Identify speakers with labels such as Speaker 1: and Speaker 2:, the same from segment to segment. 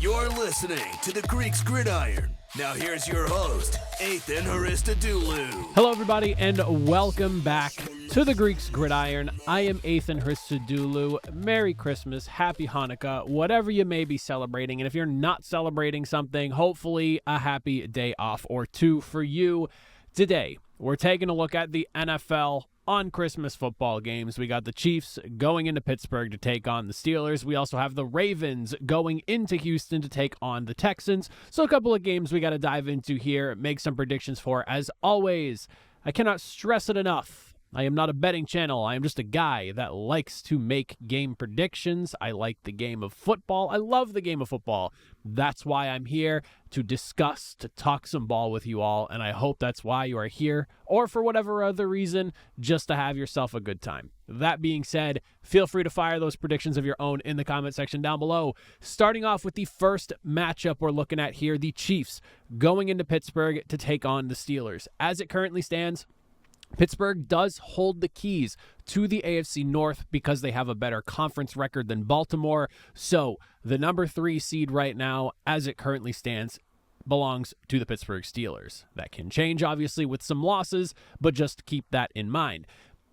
Speaker 1: You're listening to the Greeks Gridiron. Now here's your host, Ethan Haristadoulou.
Speaker 2: Hello, everybody, and welcome back to the Greeks Gridiron. I am Ethan Haristadoulou. Merry Christmas, Happy Hanukkah, whatever you may be celebrating. And if you're not celebrating something, hopefully a happy day off or two for you. Today, we're taking a look at the NFL on Christmas football games. We got the Chiefs going into Pittsburgh to take on the Steelers. We also have the Ravens going into Houston to take on the Texans. So a couple of games we got to dive into here, make some predictions for. As always, I cannot stress it enough. I am not a betting channel. I am just a guy that likes to make game predictions. I like the game of football. I love the game of football. That's why I'm here, to discuss, to talk some ball with you all, and I hope that's why you are here, or for whatever other reason, just to have yourself a good time. That being said, feel free to fire those predictions of your own in the comment section down below. Starting off with the first matchup we're looking at here, the Chiefs going into Pittsburgh to take on the Steelers. As it currently stands, Pittsburgh does hold the keys to the AFC North because they have a better conference record than Baltimore. So the number 3 seed right now, as it currently stands, belongs to the Pittsburgh Steelers. That can change, obviously, with some losses, but just keep that in mind.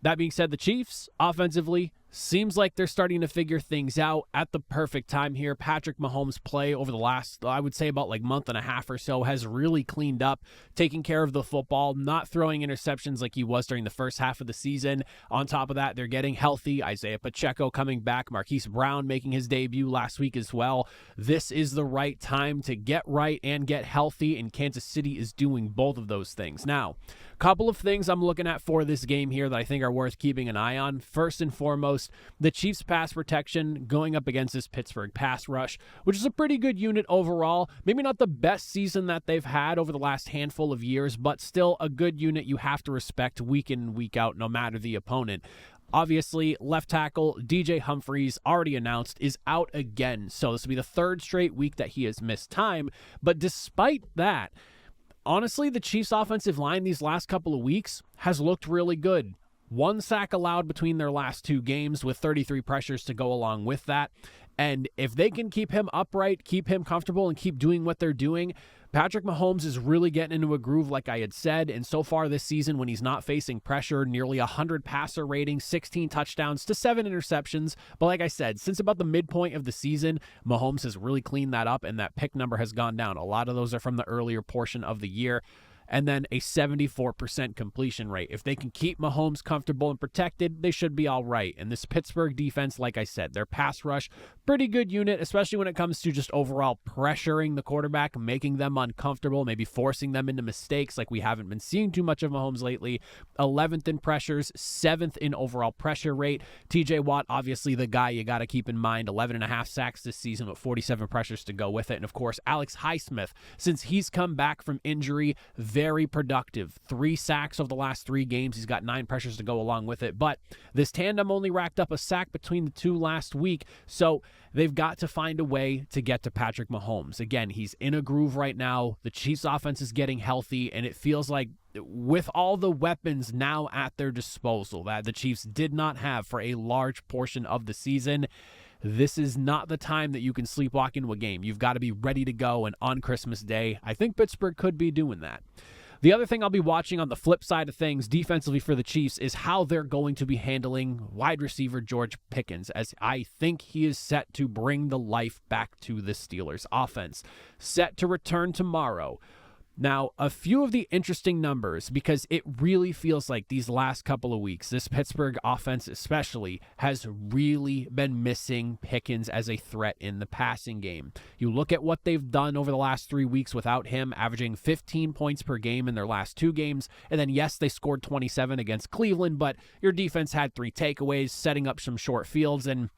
Speaker 2: That being said, the Chiefs, offensively, seems like they're starting to figure things out at the perfect time here. Patrick Mahomes' play over the last, I would say about month and a half or so, has really cleaned up, taking care of the football, not throwing interceptions like he was during the first half of the season. On top of that, they're getting healthy. Isaiah Pacheco coming back, Marquise Brown making his debut last week as well. This is the right time to get right and get healthy, and Kansas City is doing both of those things. Now, a couple of things I'm looking at for this game here that I think are worth keeping an eye on. First and foremost, the Chiefs' pass protection going up against this Pittsburgh pass rush, which is a pretty good unit overall. Maybe not the best season that they've had over the last handful of years, but still a good unit you have to respect week in and week out, no matter the opponent. Obviously, left tackle DJ Humphries, already announced, is out again. So this will be the third straight week that he has missed time. But despite that, honestly, the Chiefs' offensive line these last couple of weeks has looked really good. 1 sack allowed between their last 2 games, with 33 pressures to go along with that. And if they can keep him upright, keep him comfortable, and keep doing what they're doing, Patrick Mahomes is really getting into a groove, like I had said. And so far this season, when he's not facing pressure, nearly 100 passer ratings, 16 touchdowns to 7 interceptions. But like I said, since about the midpoint of the season, Mahomes has really cleaned that up, and that pick number has gone down. A lot of those are from the earlier portion of the year. And then a 74% completion rate. If they can keep Mahomes comfortable and protected, they should be all right. And this Pittsburgh defense, like I said, their pass rush, pretty good unit, especially when it comes to just overall pressuring the quarterback, making them uncomfortable, maybe forcing them into mistakes like we haven't been seeing too much of Mahomes lately. 11th in pressures, 7th in overall pressure rate. TJ Watt, obviously the guy you got to keep in mind, 11.5 sacks this season with 47 pressures to go with it. And of course, Alex Highsmith, since he's come back from injury, very productive. 3 sacks over the last 3 games. He's got 9 pressures to go along with it. But this tandem only racked up a sack between the 2 last week. So they've got to find a way to get to Patrick Mahomes. Again, he's in a groove right now. The Chiefs offense is getting healthy, and it feels like with all the weapons now at their disposal that the Chiefs did not have for a large portion of the season, this is not the time that you can sleepwalk into a game. You've got to be ready to go, and on Christmas Day, I think Pittsburgh could be doing that. The other thing I'll be watching on the flip side of things defensively for the Chiefs is how they're going to be handling wide receiver George Pickens, as I think he is set to bring the life back to the Steelers offense. Set to return tomorrow. Now, a few of the interesting numbers, because it really feels like these last couple of weeks, this Pittsburgh offense especially, has really been missing Pickens as a threat in the passing game. You look at what they've done over the last 3 weeks without him, averaging 15 points per game in their last 2 games. And then, yes, they scored 27 against Cleveland, but your defense had 3 takeaways, setting up some short fields, and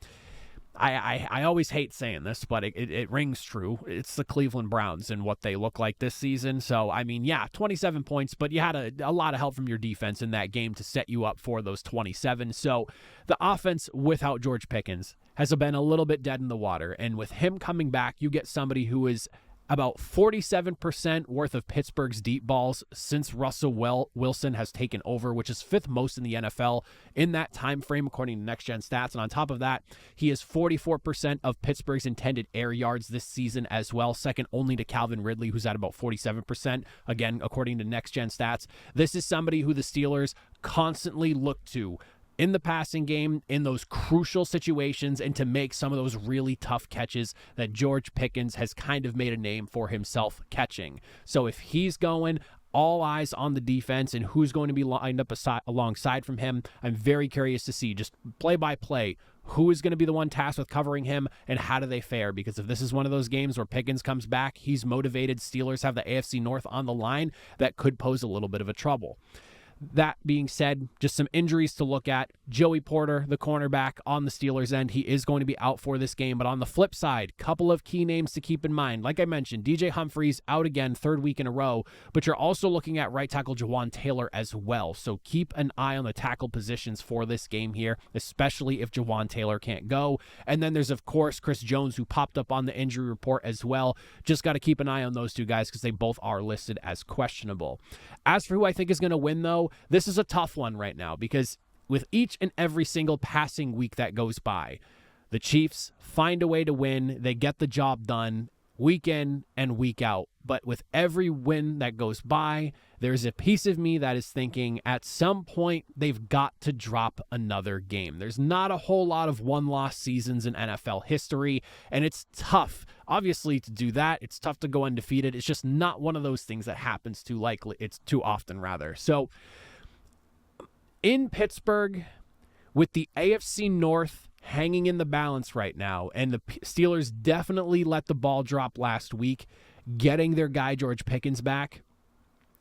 Speaker 2: I always hate saying this, but it rings true. It's the Cleveland Browns and what they look like this season. So, I mean, yeah, 27 points, but you had a lot of help from your defense in that game to set you up for those 27. So the offense without George Pickens has been a little bit dead in the water. And with him coming back, you get somebody who is about 47% worth of Pittsburgh's deep balls since Russell Wilson has taken over, which is 5th most in the NFL in that time frame, according to Next Gen Stats. And on top of that, he is 44% of Pittsburgh's intended air yards this season as well, second only to Calvin Ridley, who's at about 47%, again, according to Next Gen Stats. This is somebody who the Steelers constantly look to in the passing game, in those crucial situations, and to make some of those really tough catches that George Pickens has kind of made a name for himself catching. So if he's going, all eyes on the defense and who's going to be lined up alongside from him. I'm very curious to see, just play by play, who is going to be the one tasked with covering him and how do they fare? Because if this is one of those games where Pickens comes back, he's motivated, Steelers have the AFC North on the line, that could pose a little bit of a trouble. That being said, just some injuries to look at. Joey Porter, the cornerback on the Steelers end, he is going to be out for this game. But on the flip side, couple of key names to keep in mind. Like I mentioned, DJ Humphries out again, 3rd week in a row. But you're also looking at right tackle Jawan Taylor as well. So keep an eye on the tackle positions for this game here, especially if Jawan Taylor can't go. And then there's, of course, Chris Jones, who popped up on the injury report as well. Just got to keep an eye on those two guys because they both are listed as questionable. As for who I think is going to win, though, this is a tough one right now because with each and every single passing week that goes by, the Chiefs find a way to win. They get the job done week in and week out. But with every win that goes by, there's a piece of me that is thinking at some point they've got to drop another game. There's not a whole lot of one-loss seasons in NFL history, and it's tough, obviously, to do that. It's tough to go undefeated. It's just not one of those things that happens too likely. It's too often, rather. So in Pittsburgh, with the AFC North hanging in the balance right now, and the Steelers definitely let the ball drop last week, getting their guy George Pickens back.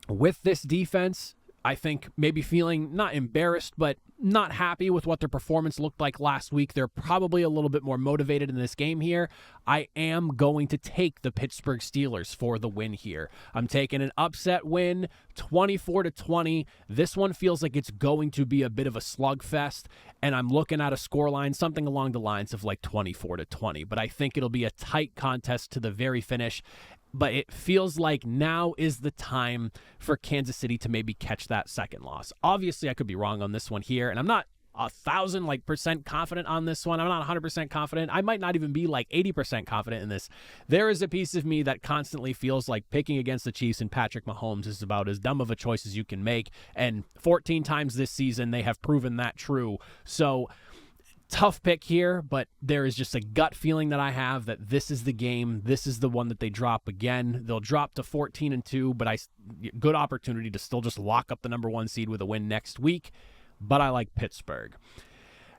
Speaker 2: With this defense, I think maybe feeling not embarrassed, but not happy with what their performance looked like last week. They're probably a little bit more motivated in this game here. I am going to take the Pittsburgh Steelers for the win here. I'm taking an upset win, 24-20. This one feels like it's going to be a bit of a slugfest, and I'm looking at a scoreline, something along the lines of like 24-20. But I think it'll be a tight contest to the very finish. But it feels like now is the time for Kansas City to maybe catch that second loss. Obviously, I could be wrong on this one here, and I'm not 1,000% confident on this one. I'm not 100% confident. I might not even be like 80% confident in this. There is a piece of me that constantly feels like picking against the Chiefs and Patrick Mahomes is about as dumb of a choice as you can make. And 14 times this season, they have proven that true. So tough pick here, but there is just a gut feeling that I have that this is the game. This is the one that they drop again. They'll drop to 14-2, but good opportunity to still just lock up the number 1 seed with a win next week. But I like Pittsburgh.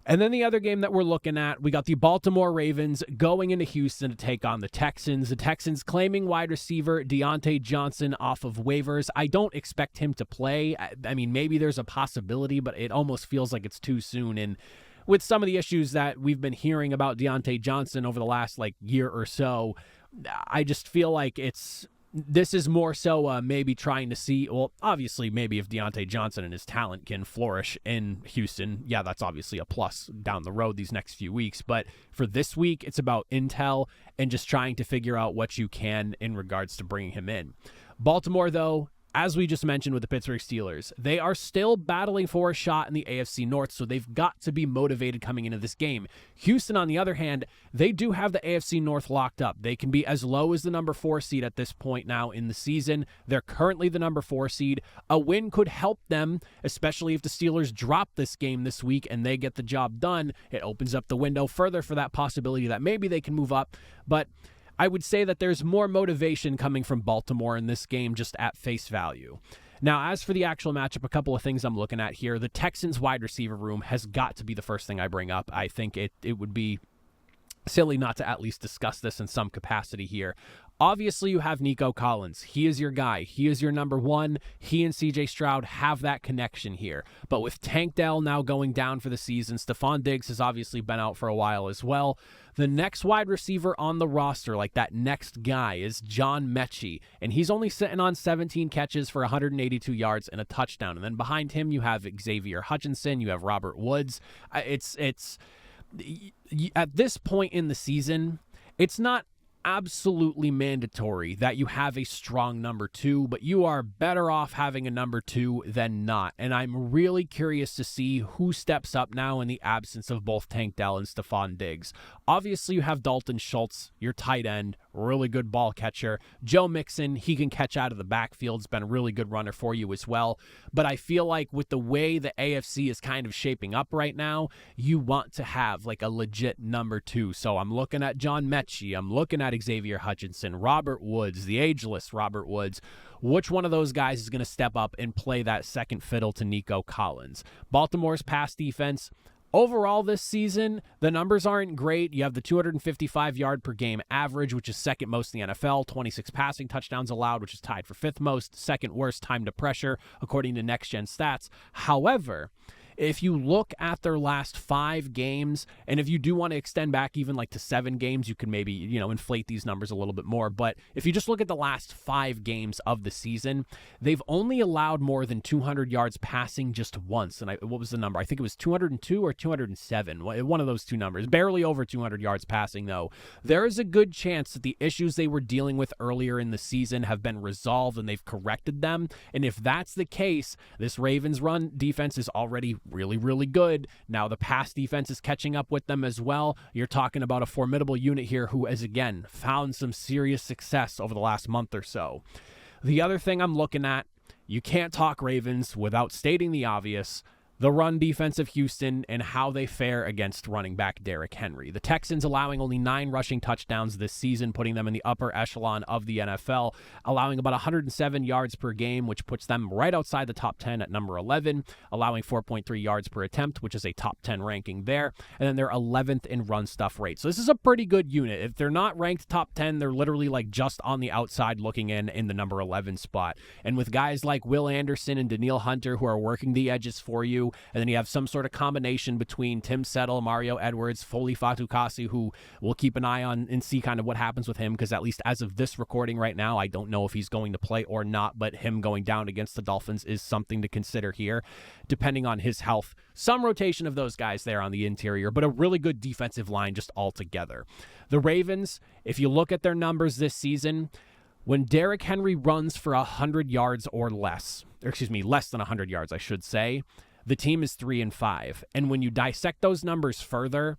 Speaker 2: And then the other game that we're looking at, we got the Baltimore Ravens going into Houston to take on the Texans. The Texans claiming wide receiver Deontay Johnson off of waivers. I don't expect him to play. I mean, maybe there's a possibility, but it almost feels like it's too soon. And with some of the issues that we've been hearing about Deontay Johnson over the last year or so, I just feel like this is more so maybe trying to see, well, obviously maybe if Deontay Johnson and his talent can flourish in Houston, yeah, that's obviously a plus down the road these next few weeks. But for this week, it's about intel and just trying to figure out what you can in regards to bringing him in. Baltimore, though, as we just mentioned with the Pittsburgh Steelers, they are still battling for a shot in the AFC North, so they've got to be motivated coming into this game. Houston, on the other hand, they do have the AFC North locked up. They can be as low as the number 4 seed at this point now in the season. They're currently the number 4 seed. A win could help them, especially if the Steelers drop this game this week and they get the job done. It opens up the window further for that possibility that maybe they can move up, but I would say that there's more motivation coming from Baltimore in this game just at face value. Now, as for the actual matchup, a couple of things I'm looking at here. The Texans wide receiver room has got to be the first thing I bring up. I think it would be silly not to at least discuss this in some capacity here. Obviously, you have Nico Collins. He is your guy. He is your number 1. He and CJ Stroud have that connection here. But with Tank Dell now going down for the season, Stephon Diggs has obviously been out for a while as well. The next wide receiver on the roster, like that next guy, is John Mechie. And he's only sitting on 17 catches for 182 yards and a touchdown. And then behind him, you have Xavier Hutchinson. You have Robert Woods. It's at this point in the season, it's not absolutely mandatory that you have a strong number 2, but you are better off having a number 2 than not. And I'm really curious to see who steps up now in the absence of both Tank Dell and Stephon Diggs. Obviously, you have Dalton Schultz, your tight end, really good ball catcher. Joe Mixon, he can catch out of the backfield. It's been a really good runner for you as well. But I feel like with the way the AFC is kind of shaping up right now, you want to have like a legit number 2. So I'm looking at John Mechie. I'm looking at Xavier Hutchinson, Robert Woods, the ageless Robert Woods. Which one of those guys is going to step up and play that second fiddle to Nico Collins? Baltimore's pass defense, overall this season, the numbers aren't great. You have the 255 yard per game average, which is second most in the NFL, 26 passing touchdowns allowed, which is tied for fifth most, second worst time to pressure, according to Next Gen Stats. However, if you look at their last 5 games, and if you do want to extend back even like to 7 games, you can maybe, inflate these numbers a little bit more. But if you just look at the last 5 games of the season, they've only allowed more than 200 yards passing just once. And what was the number? I think it was 202 or 207. One of those two numbers. Barely over 200 yards passing, though. There is a good chance that the issues they were dealing with earlier in the season have been resolved and they've corrected them. And if that's the case, this Ravens run defense is already really, really good. Now the pass defense is catching up with them as well. You're talking about a formidable unit here who has, again, found some serious success over the last month or so. The other thing I'm looking at, you can't talk Ravens without stating the obvious. The run defense of Houston and how they fare against running back Derrick Henry. The Texans allowing only 9 rushing touchdowns this season, putting them in the upper echelon of the NFL, allowing about 107 yards per game, which puts them right outside the top 10 at number 11, allowing 4.3 yards per attempt, which is a top 10 ranking there, and then they're 11th in run stuff rate. So this is a pretty good unit. If they're not ranked top 10, they're literally like just on the outside looking in the number 11 spot. And with guys like Will Anderson and Danielle Hunter who are working the edges for you, and then you have some sort of combination between Tim Settle, Mario Edwards, Foley Fatukasi, who we'll keep an eye on and see kind of what happens with him, because at least as of this recording right now, I don't know if he's going to play or not, but him going down against the Dolphins is something to consider here, depending on his health. Some rotation of those guys there on the interior, but a really good defensive line just altogether. The Ravens, if you look at their numbers this season, when Derrick Henry runs for 100 yards or less, less than 100 yards, I should say, the team is 3-5. And when you dissect those numbers further,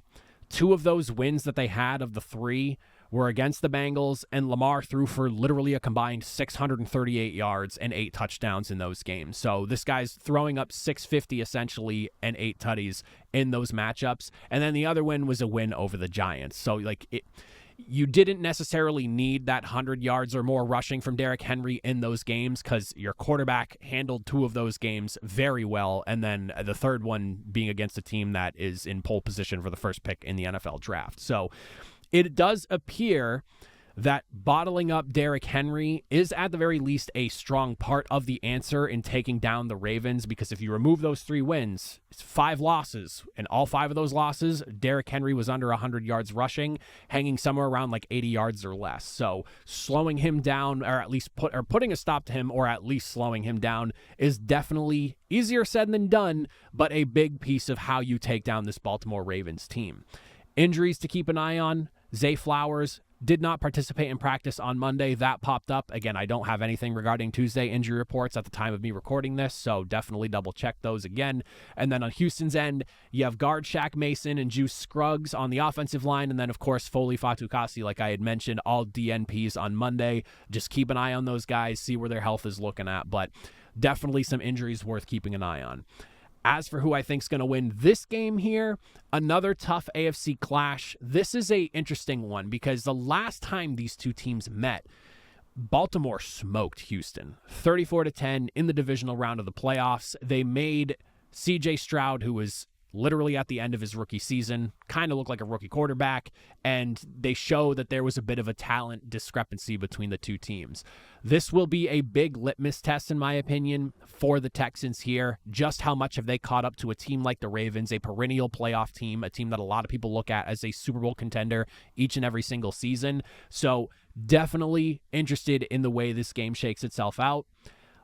Speaker 2: 2 of those wins that they had of the 3 were against the Bengals, and Lamar threw for literally a combined 638 yards and 8 touchdowns in those games. So this guy's throwing up 650 essentially and 8 tutties in those matchups. And then the other win was a win over the Giants. So you didn't necessarily need that 100 yards or more rushing from Derrick Henry in those games because your quarterback handled 2 of those games very well, and then the third one being against a team that is in pole position for the first pick in the NFL draft. So it does appear that bottling up Derrick Henry is at the very least a strong part of the answer in taking down the Ravens, because if you remove those 3 wins, it's 5 losses, and all 5 of those losses, Derrick Henry was under 100 yards rushing, hanging somewhere around like 80 yards or less. So slowing him down, or at least putting a stop to him, or at least slowing him down, is definitely easier said than done, but a big piece of how you take down this Baltimore Ravens team. Injuries to keep an eye on. Zay Flowers did not participate in practice on Monday. That popped up. Again, I don't have anything regarding Tuesday injury reports at the time of me recording this, so definitely double check those again. And then on Houston's end, you have guard Shaq Mason and Juice Scruggs on the offensive line, and then, of course, Foley Fatukasi, like I had mentioned, all DNPs on Monday. Just keep an eye on those guys, see where their health is looking at, but definitely some injuries worth keeping an eye on. As for who I think is going to win this game here, another tough AFC clash. This is a interesting one because the last time these two teams met, Baltimore smoked Houston 34-10 in the divisional round of the playoffs. They made CJ Stroud, who was literally at the end of his rookie season, kind of looked like a rookie quarterback, and they show that there was a bit of a talent discrepancy between the two teams. This will be a big litmus test, in my opinion, for the Texans here. Just how much have they caught up to a team like the Ravens, a perennial playoff team, a team that a lot of people look at as a Super Bowl contender each and every single season. So definitely interested in the way this game shakes itself out.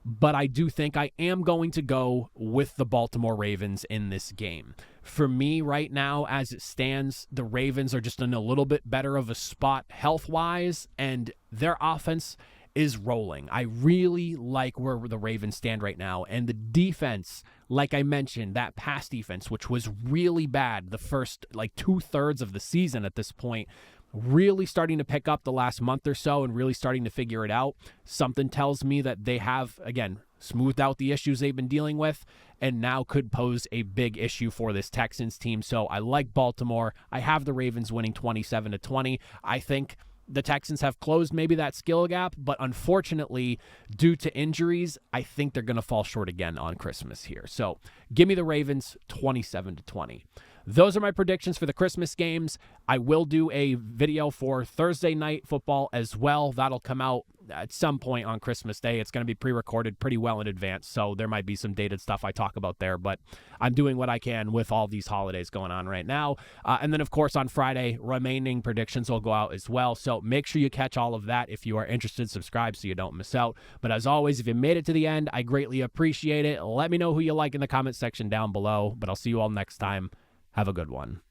Speaker 2: but I do think I am going to go with the Baltimore Ravens in this game. For me right now, as it stands, the Ravens are just in a little bit better of a spot health-wise, and their offense is rolling. I really like where the Ravens stand right now. And the defense, like I mentioned, that pass defense, which was really bad the first 2/3 of the season at this point, really starting to pick up the last month or so and really starting to figure it out. Something tells me that they have, again, smoothed out the issues they've been dealing with and now could pose a big issue for this Texans team. So I like Baltimore. I have the Ravens winning 27-20. I think the Texans have closed maybe that skill gap, but unfortunately, due to injuries, I think they're going to fall short again on Christmas here. So give me the Ravens 27-20. Those are my predictions for the Christmas games. I will do a video for Thursday night football as well. That'll come out at some point on Christmas Day. It's going to be pre-recorded pretty well in advance, so there might be some dated stuff I talk about there, but I'm doing what I can with all these holidays going on right now. And then, of course, on Friday, remaining predictions will go out as well, so make sure you catch all of that. If you are interested, subscribe so you don't miss out. But as always, if you made it to the end, I greatly appreciate it. Let me know who you like in the comment section down below, but I'll see you all next time. Have a good one.